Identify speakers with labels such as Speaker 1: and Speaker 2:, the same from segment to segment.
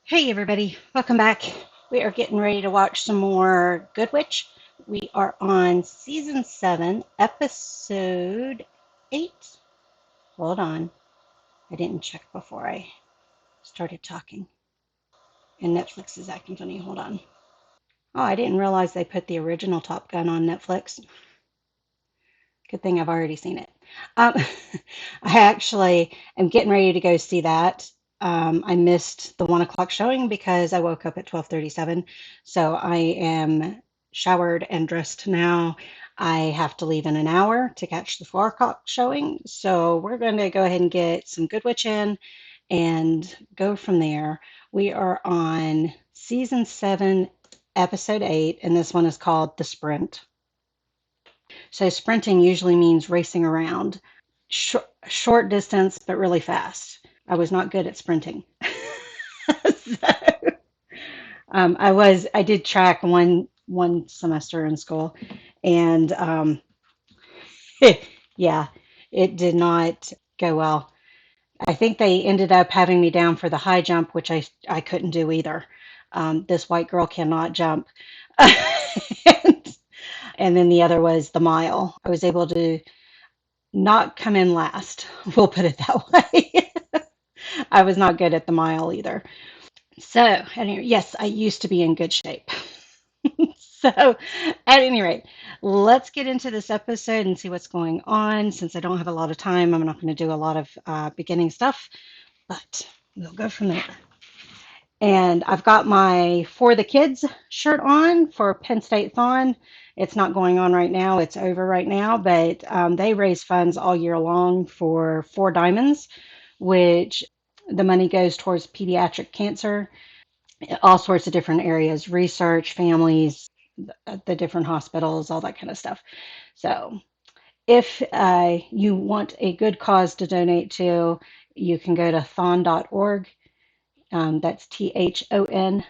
Speaker 1: Hey everybody, welcome back. We are getting ready to watch some more Good Witch. We are on season 7, episode 8. Hold on, I didn't check before I started talking. And Netflix is acting funny. Hold on. Oh, I didn't realize they put the original Top Gun on Netflix. Good thing I've already seen it. Um, I actually am getting ready to go see that. I missed the 1 o'clock showing because I woke up at 12:37. So I am showered and dressed now. I have to leave in an hour to catch the 4 o'clock showing. So we're going to go ahead and get some Good Witch in and go from there. We are on season 7, episode 8, and this one is called The Sprint. So sprinting usually means racing around. Short distance, but really fast. I was not good at sprinting. So, I did track one semester in school, and yeah, it did not go well. I think they ended up having me down for the high jump, which I couldn't do either. This white girl cannot jump. and, and then the other was the mile. I was able to not come in last. We'll put it that way. I was not good at the mile either. So, anyway, yes, I used to be in good shape. So, at any rate, let's get into this episode and see what's going on. Since I don't have a lot of time, I'm not going to do a lot of beginning stuff, but we'll go from there. And I've got my For the Kids shirt on for Penn State Thon. It's not going on right now, it's over right now, but they raise funds all year long for Four Diamonds, which the money goes towards pediatric cancer, all sorts of different areas, research, families, the different hospitals, all that kind of stuff. So if you want a good cause to donate to, you can go to thon.org. That's thon.org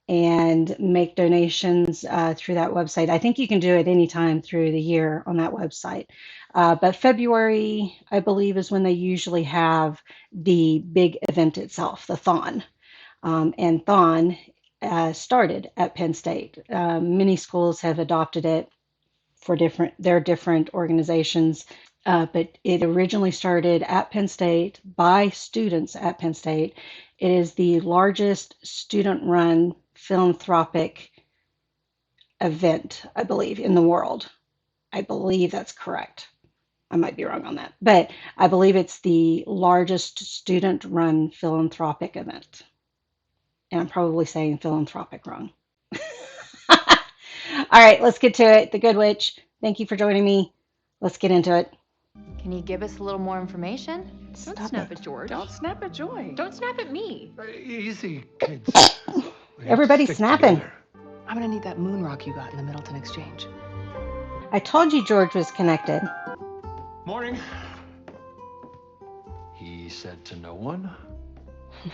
Speaker 1: and make donations through that website. I think you can do it anytime through the year on that website. But February, I believe, is when they usually have the big event itself, the Thon. And Thon started at Penn State. Many schools have adopted it for their different organizations. But it originally started at Penn State by students at Penn State. It is the largest student-run philanthropic event, I believe, in the world. I believe that's correct. I might be wrong on that, but I believe it's the largest student-run philanthropic event. And I'm probably saying philanthropic wrong. All right, let's get to it. The Good Witch. Thank you for joining me. Let's get into it.
Speaker 2: Can you give us a little more information?
Speaker 3: Don't
Speaker 1: Stop
Speaker 3: snap
Speaker 1: it.
Speaker 3: at George.
Speaker 4: Don't snap at Joy.
Speaker 3: Don't snap at me.
Speaker 5: Easy, kids. We have to
Speaker 1: Everybody's
Speaker 5: stick
Speaker 1: snapping.
Speaker 5: together.
Speaker 4: I'm gonna need that moon rock you got in the Middleton Exchange.
Speaker 1: I told you George was connected.
Speaker 5: Morning. He said to no one.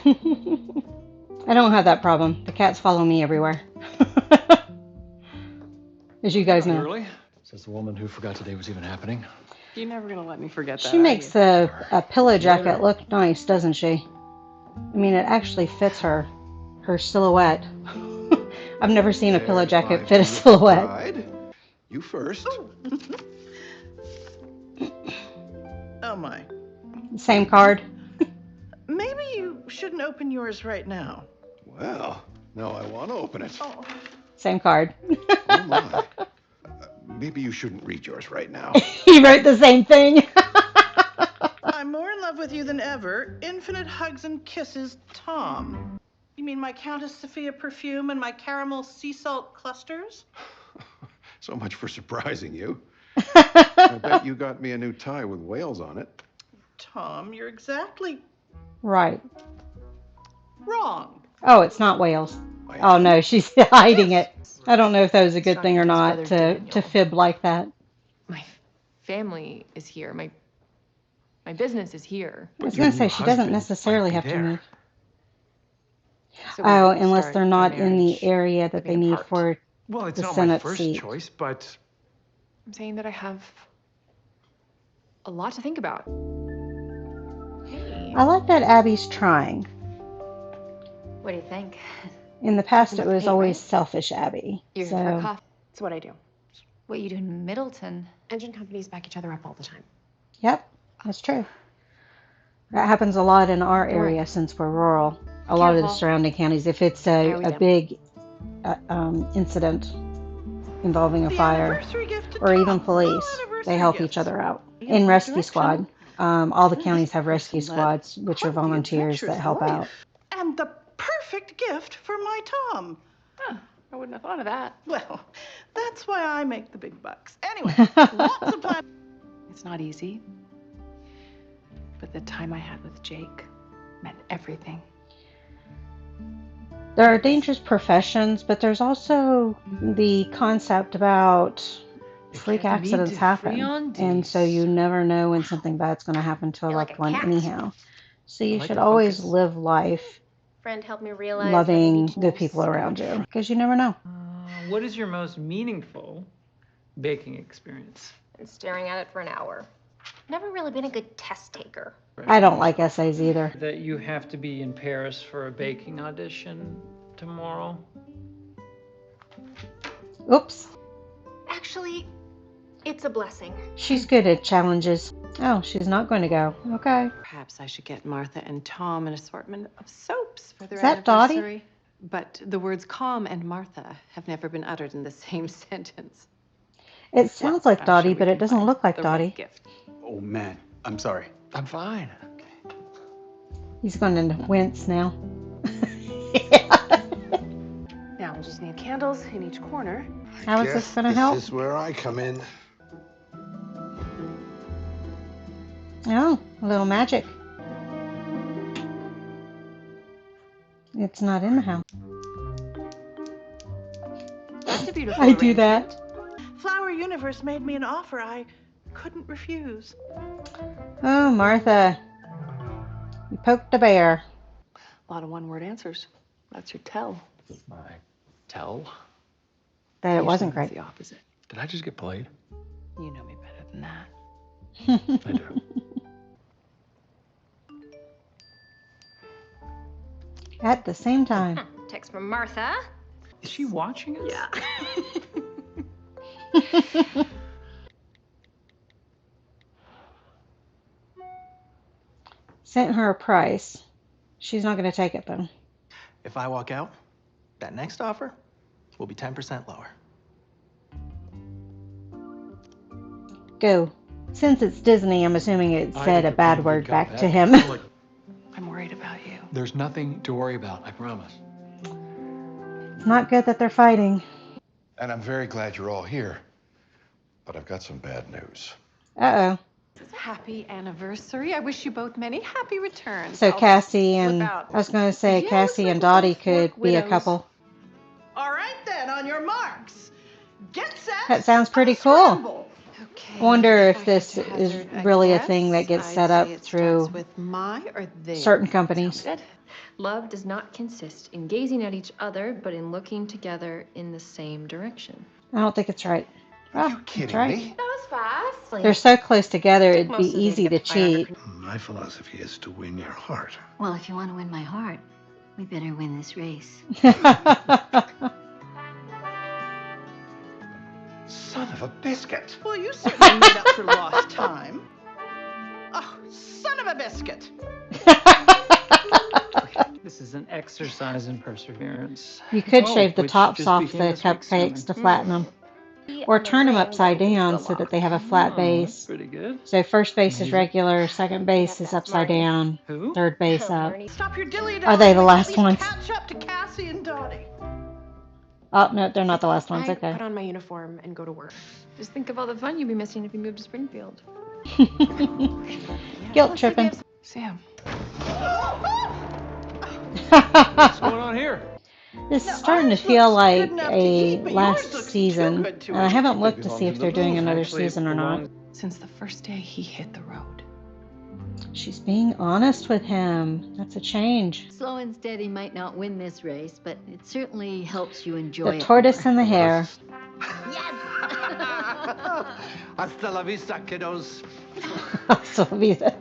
Speaker 1: I don't have that problem. The cats follow me everywhere. As you guys know.
Speaker 5: Early, says the woman who forgot today was even happening.
Speaker 4: You're never gonna let me forget that.
Speaker 1: She makes a pillow jacket look nice, doesn't she? I mean, it actually fits her silhouette. I've never seen a pillow jacket fit a silhouette.
Speaker 6: Bride. You first.
Speaker 7: Oh my.
Speaker 1: Same card.
Speaker 7: Maybe you shouldn't open yours right now.
Speaker 6: Well, now I want to open it.
Speaker 7: Oh,
Speaker 1: Same card.
Speaker 6: Oh my. Maybe you shouldn't read yours right now.
Speaker 1: He wrote the same thing.
Speaker 7: I'm more in love with you than ever. Infinite hugs and kisses, Tom. You mean my Countess Sophia perfume and my caramel sea salt clusters?
Speaker 6: So much for surprising you. I bet you got me a new tie with whales on it.
Speaker 7: Tom, you're exactly
Speaker 1: Right.
Speaker 7: wrong.
Speaker 1: Oh, it's not whales. Oh no, she's hiding it. I don't know if that was a good thing or not to fib like that.
Speaker 3: My family is here. My business is here.
Speaker 1: I was
Speaker 5: Your
Speaker 1: going to say
Speaker 5: new
Speaker 1: she doesn't
Speaker 5: husband
Speaker 1: necessarily
Speaker 5: might
Speaker 1: have
Speaker 5: be
Speaker 1: to
Speaker 5: there.
Speaker 1: move.
Speaker 3: So we
Speaker 1: Oh,
Speaker 3: can
Speaker 1: unless
Speaker 3: start
Speaker 1: they're
Speaker 3: our
Speaker 1: not in the
Speaker 3: marriage
Speaker 1: area that they
Speaker 3: living
Speaker 1: need
Speaker 3: apart.
Speaker 1: for.
Speaker 5: Well, it's
Speaker 1: The
Speaker 5: not
Speaker 1: Senate
Speaker 5: my first
Speaker 1: seat.
Speaker 5: choice, but
Speaker 3: I'm saying that I have a lot to think about. Hey.
Speaker 1: I like that Abby's trying.
Speaker 2: What do you think?
Speaker 1: In the past, it
Speaker 2: Must
Speaker 1: was
Speaker 2: pay,
Speaker 1: always
Speaker 2: right?
Speaker 1: selfish Abby.
Speaker 2: You're here for a
Speaker 1: So,
Speaker 2: coffee.
Speaker 8: It's what I do.
Speaker 2: What you do in Middleton?
Speaker 8: Engine companies back each other up all the time.
Speaker 1: yep, that's true. That happens a lot in our
Speaker 8: Don't worry.
Speaker 1: area since we're rural. A lot of the
Speaker 8: Careful.
Speaker 1: surrounding counties, if it's
Speaker 8: I
Speaker 1: a
Speaker 8: always am.
Speaker 1: big incident involving a
Speaker 7: The
Speaker 1: fire
Speaker 7: anniversary gift to
Speaker 1: or even
Speaker 7: Tom.
Speaker 1: police,
Speaker 7: All anniversary
Speaker 1: they help
Speaker 7: gifts.
Speaker 1: each other out.
Speaker 7: In
Speaker 1: In
Speaker 7: what
Speaker 1: rescue
Speaker 7: direction?
Speaker 1: squad, all the
Speaker 7: This
Speaker 1: counties have rescue
Speaker 7: person led
Speaker 1: squads, which are
Speaker 7: quite the
Speaker 1: volunteers that
Speaker 7: adventurous
Speaker 1: help
Speaker 7: life.
Speaker 1: out.
Speaker 7: And the perfect gift for my Tom.
Speaker 4: Huh, I wouldn't have thought of that.
Speaker 7: Well, that's why I make the big bucks. Anyway, lots of plans.
Speaker 4: It's not easy. But the time I had with Jake meant everything.
Speaker 1: There are dangerous professions, but there's also the concept about freak accidents happen. And so you never know when something bad's going to happen to a
Speaker 9: You're like
Speaker 1: loved
Speaker 9: a
Speaker 1: one
Speaker 9: cat.
Speaker 1: anyhow. So you
Speaker 5: I like
Speaker 1: should
Speaker 5: to
Speaker 1: always
Speaker 5: focus.
Speaker 1: live life
Speaker 9: Friend helped me realize
Speaker 1: loving
Speaker 9: that
Speaker 1: the people around you, because you never know.
Speaker 10: What is your most meaningful baking experience?
Speaker 9: and staring at it for an hour. Never really been a good test taker.
Speaker 1: I don't like essays either.
Speaker 10: That you have to be in Paris for a baking audition tomorrow?
Speaker 1: Oops.
Speaker 9: Actually, it's a blessing.
Speaker 1: She's good at challenges. Oh, she's not going to go. Okay.
Speaker 4: Perhaps I should get Martha and Tom an assortment of soaps for their
Speaker 1: Is that Dottie?
Speaker 4: anniversary. But the words calm and Martha have never been uttered in the same sentence.
Speaker 1: It sounds like
Speaker 4: I'm
Speaker 1: Dottie,
Speaker 4: sure we
Speaker 1: but
Speaker 4: can
Speaker 1: it doesn't
Speaker 4: find
Speaker 1: look like
Speaker 4: the right
Speaker 1: Dottie.
Speaker 4: gift.
Speaker 11: Oh, man. I'm sorry.
Speaker 5: I'm fine.
Speaker 1: He's going to wince now.
Speaker 4: Now we'll just need candles in each corner.
Speaker 1: How is this going to help?
Speaker 6: This is where I come in.
Speaker 1: Oh, a little magic. It's not in the house.
Speaker 4: That's a beautiful
Speaker 1: I do
Speaker 4: arrangement.
Speaker 1: that.
Speaker 7: Flower Universe made me an offer I couldn't refuse.
Speaker 1: Oh, Martha. You poked a bear.
Speaker 4: A lot of one-word answers. That's your tell.
Speaker 5: My tell?
Speaker 1: That it wasn't
Speaker 4: Usually it's
Speaker 1: great.
Speaker 4: the opposite.
Speaker 5: Did I just get played?
Speaker 4: You know me better than that.
Speaker 5: I do.
Speaker 1: At the same time.
Speaker 9: Text from Martha.
Speaker 10: Is she watching us?
Speaker 9: Yeah.
Speaker 1: Sent her a price. She's not going to take it, though.
Speaker 11: If I walk out, that next offer will be 10% lower.
Speaker 1: Go. Since it's Disney, I'm assuming it
Speaker 5: I
Speaker 1: said
Speaker 5: think
Speaker 1: a bad
Speaker 5: you're
Speaker 1: word
Speaker 5: pretty good
Speaker 1: back to
Speaker 5: at
Speaker 1: him.
Speaker 5: that. Look,
Speaker 4: I'm worried about you.
Speaker 5: there's nothing to worry about, I promise.
Speaker 1: It's not good that they're fighting.
Speaker 6: And I'm very glad you're all here. But I've got some bad news.
Speaker 1: Uh-oh.
Speaker 4: Happy anniversary. I wish you both many happy returns.
Speaker 1: So
Speaker 4: I'll
Speaker 1: Cassie
Speaker 4: slip
Speaker 1: and,
Speaker 4: out.
Speaker 1: I was going to say
Speaker 4: Yeah,
Speaker 1: Cassie
Speaker 4: looks
Speaker 1: and
Speaker 4: like
Speaker 1: Dottie
Speaker 4: we're both
Speaker 1: could
Speaker 4: work
Speaker 1: be a
Speaker 4: widows.
Speaker 1: couple.
Speaker 7: All right then, on your marks. Get set.
Speaker 1: That sounds pretty
Speaker 7: and
Speaker 1: cool.
Speaker 7: scramble.
Speaker 4: Okay.
Speaker 1: I wonder if
Speaker 4: I
Speaker 1: this
Speaker 4: had to
Speaker 1: is
Speaker 4: hazard
Speaker 1: really a
Speaker 4: guess,
Speaker 1: thing that gets
Speaker 4: I'd
Speaker 1: set
Speaker 4: say
Speaker 1: up
Speaker 4: it
Speaker 1: through
Speaker 4: starts with my or their.
Speaker 1: certain companies.
Speaker 4: Good.
Speaker 3: Love does not consist in gazing at each other, but in looking together in the same direction.
Speaker 1: I don't think it's right. Oh,
Speaker 6: you
Speaker 1: that's
Speaker 6: kidding
Speaker 1: right.
Speaker 6: me?
Speaker 9: That was fast.
Speaker 1: They're so close together, it'd
Speaker 9: Most
Speaker 1: be
Speaker 9: of the
Speaker 1: easy to
Speaker 9: gift buyer
Speaker 1: cheat.
Speaker 6: My philosophy is to win your heart.
Speaker 12: Well, if you want to win my heart, we better win this race.
Speaker 6: Son of a biscuit.
Speaker 7: Well, you certainly made up for lost time. Oh, son of a biscuit.
Speaker 10: This is an exercise in perseverance.
Speaker 1: You could
Speaker 10: Oh,
Speaker 1: shave the
Speaker 10: which
Speaker 1: tops
Speaker 10: just
Speaker 1: off the
Speaker 10: became this week's
Speaker 1: cupcakes to
Speaker 10: sermon.
Speaker 1: flatten them. Or turn them upside down so that they have a flat
Speaker 10: Oh,
Speaker 1: base.
Speaker 10: that's pretty good.
Speaker 1: So first base is
Speaker 10: Amazing.
Speaker 1: regular, second base is
Speaker 9: that's
Speaker 1: upside
Speaker 9: Marty.
Speaker 1: down,
Speaker 10: Who?
Speaker 1: third base up.
Speaker 7: Stop your dilly
Speaker 1: Are they the
Speaker 7: dallying,
Speaker 1: last
Speaker 7: at least
Speaker 1: ones?
Speaker 7: Catch up to Cassie and Dottie.
Speaker 1: Oh, no, they're not the last ones.
Speaker 8: I
Speaker 1: Okay.
Speaker 8: put on my uniform and go to work.
Speaker 3: Just think of all the fun you'd be missing if you moved to Springfield.
Speaker 1: Guilt tripping.
Speaker 4: Sam.
Speaker 5: What's going on here?
Speaker 1: This is
Speaker 7: Now,
Speaker 1: starting to
Speaker 7: ours
Speaker 1: feel
Speaker 7: looks
Speaker 1: like
Speaker 7: good enough to
Speaker 1: a
Speaker 7: eat, but yours
Speaker 1: last
Speaker 7: looks too
Speaker 1: season.
Speaker 7: good to
Speaker 1: And I
Speaker 7: eat.
Speaker 1: haven't looked to
Speaker 5: belongs
Speaker 1: see if
Speaker 5: in
Speaker 1: they're
Speaker 5: the
Speaker 1: doing
Speaker 5: booth.
Speaker 1: another
Speaker 10: Actually, it
Speaker 1: season or not.
Speaker 10: belongs-
Speaker 4: Since the first day he hit the road.
Speaker 1: She's being honest with him. That's a change.
Speaker 12: Slow and steady might not win this race, but it certainly helps you enjoy
Speaker 1: The
Speaker 12: it
Speaker 1: tortoise
Speaker 12: more.
Speaker 1: and the hare.
Speaker 11: Hasta la vista, kiddos.
Speaker 1: Sylvia.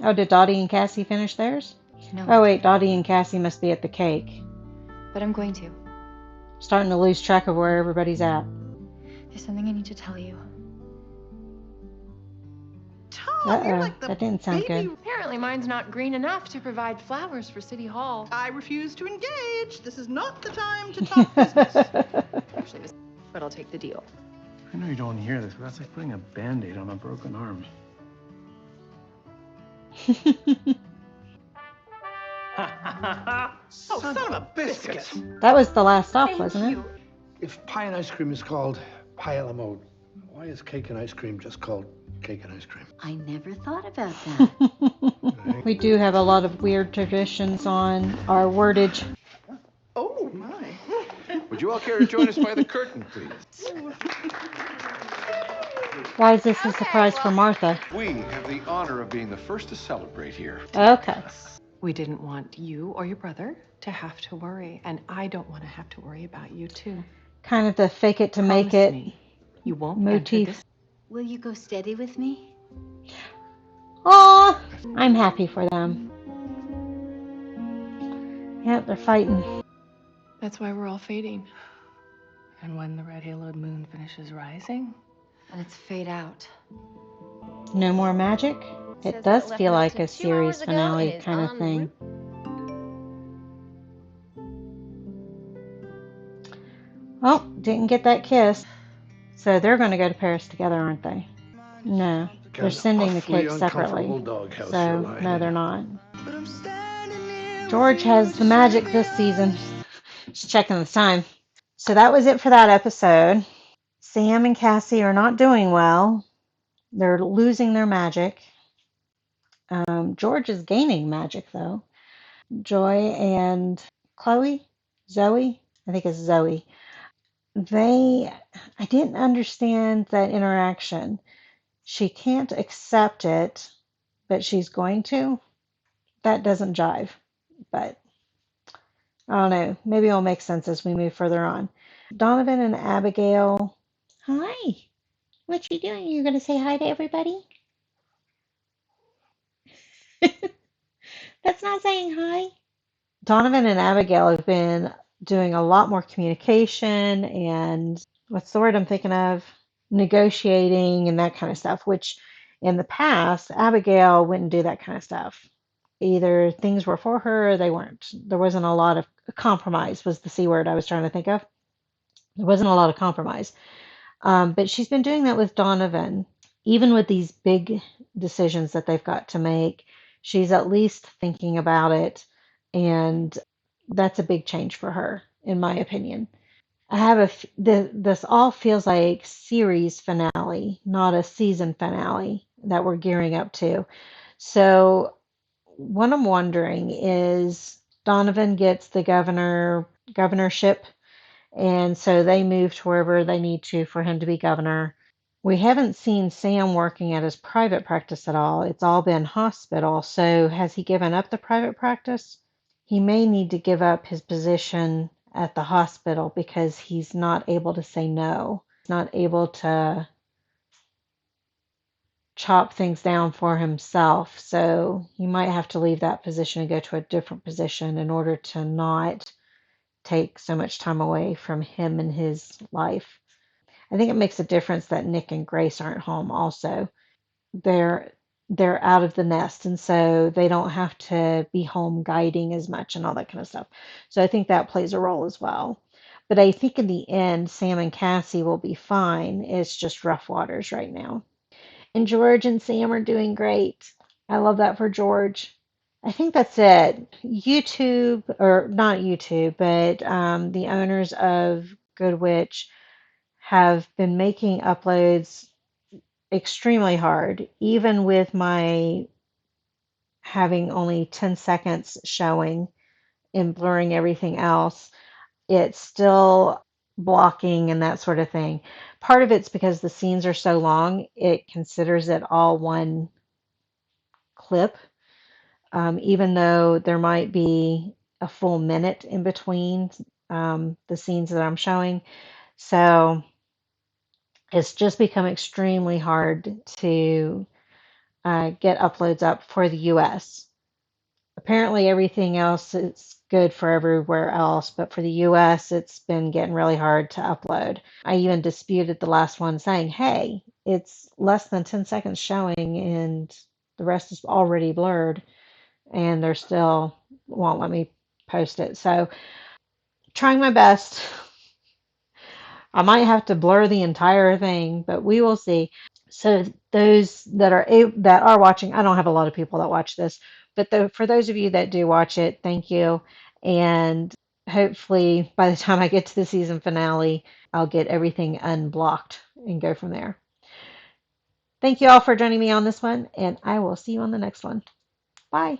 Speaker 1: Oh, did Dottie and Cassie finish theirs?
Speaker 2: No.
Speaker 1: Oh wait, Dottie and Cassie must be at the cake.
Speaker 2: But I'm going to.
Speaker 1: Starting to lose track of where everybody's at.
Speaker 2: There's something I need to tell you.
Speaker 7: Tom, you're like the
Speaker 1: that didn't sound
Speaker 7: baby.
Speaker 1: good.
Speaker 3: Apparently mine's not green enough to provide flowers for City Hall.
Speaker 7: I refuse to engage. This is not the time to talk business.
Speaker 3: Actually, but I'll take the deal.
Speaker 5: I know you don't want to hear this, but that's like putting a Band-Aid on a broken arm.
Speaker 7: Son of a biscuit.
Speaker 1: That was the last stop, wasn't it?
Speaker 13: If pie and ice cream is called pie a la mode, why is cake and ice cream just called cake and ice cream?
Speaker 12: I never thought about that.
Speaker 1: We do have a lot of weird traditions on our wordage.
Speaker 7: Oh, my.
Speaker 6: Would you all care to join us by the curtain, please?
Speaker 1: Why is this a surprise for Martha?
Speaker 6: We have the honor of being the first to celebrate here.
Speaker 1: Okay.
Speaker 4: We didn't want you or your brother to have to worry, and I don't want to have to worry about you, too.
Speaker 1: Kind of the fake it to make
Speaker 4: Promise
Speaker 1: it
Speaker 4: me you won't enter
Speaker 1: motif.
Speaker 4: this.
Speaker 12: Will you go steady with me?
Speaker 1: Aw, I'm happy for them. Yep, they're fighting.
Speaker 4: That's why we're all fading. And when the red haloed moon finishes rising,
Speaker 2: Let's fade out.
Speaker 1: No more magic? It
Speaker 9: Says
Speaker 1: does
Speaker 9: it left
Speaker 1: feel
Speaker 9: less
Speaker 1: like
Speaker 9: than
Speaker 1: a
Speaker 9: 2
Speaker 1: series
Speaker 9: hours ago
Speaker 1: finale
Speaker 9: and is
Speaker 1: kind of
Speaker 9: en
Speaker 1: thing.
Speaker 9: route.
Speaker 1: Well, didn't get that kiss. So they're going to go to Paris together, aren't they? No, they're
Speaker 13: An
Speaker 1: sending the
Speaker 13: awfully
Speaker 1: cake separately.
Speaker 13: uncomfortable doghouse
Speaker 1: So,
Speaker 13: you're lying
Speaker 1: no,
Speaker 13: in.
Speaker 1: they're not. George has the magic this season. Just checking the time. So that was it for that episode. Sam and Cassie are not doing well. They're losing their magic. George is gaining magic, though. Joy and Zoe, I think it's Zoe. I didn't understand that interaction. She can't accept it, but she's going to. That doesn't jive, but I don't know. Maybe it'll make sense as we move further on. Donovan and Abigail. Hi. What you doing? You're going to say hi to everybody? That's not saying hi. Donovan and Abigail have been doing a lot more communication and what's the word I'm thinking of? Negotiating and that kind of stuff, which in the past, Abigail wouldn't do that kind of stuff. Either things were for her or they weren't. There wasn't a lot of compromise, was the C word I was trying to think of. There wasn't a lot of compromise. But she's been doing that with Donovan. Even with these big decisions that they've got to make, she's at least thinking about it. And that's a big change for her, in my opinion. This all feels like series finale, not a season finale that we're gearing up to. So what I'm wondering is Donovan gets the governorship, and so they move to wherever they need to for him to be governor. We haven't seen Sam working at his private practice at all. It's all been hospital. So has he given up the private practice? He may need to give up his position at the hospital because he's not able to say no. He's not able to chop things down for himself. So he might have to leave that position and go to a different position in order to not take so much time away from him and his life. I think it makes a difference that Nick and Grace aren't home also. They're out of the nest, and so they don't have to be home guiding as much and all that kind of stuff. So I think that plays a role as well. But I think in the end, Sam and Cassie will be fine. It's just rough waters right now. And George and Sam are doing great. I love that for George. I think that's it. YouTube, or not YouTube, but the owners of Good Witch have been making uploads extremely hard, even with my having only 10 seconds showing and blurring everything else. It's still blocking and that sort of thing. Part of it's because the scenes are so long, it considers it all one clip, even though there might be a full minute in between the scenes that I'm showing. So it's just become extremely hard to get uploads up for the US. Apparently, everything else is good for everywhere else, but for the US, it's been getting really hard to upload. I even disputed the last one saying, hey, it's less than 10 seconds showing and the rest is already blurred, and they're still won't let me post it. So, trying my best. I might have to blur the entire thing, but we will see. So those that are watching, I don't have a lot of people that watch this, but for those of you that do watch it, thank you. And hopefully by the time I get to the season finale, I'll get everything unblocked and go from there. Thank you all for joining me on this one, and I will see you on the next one. Bye.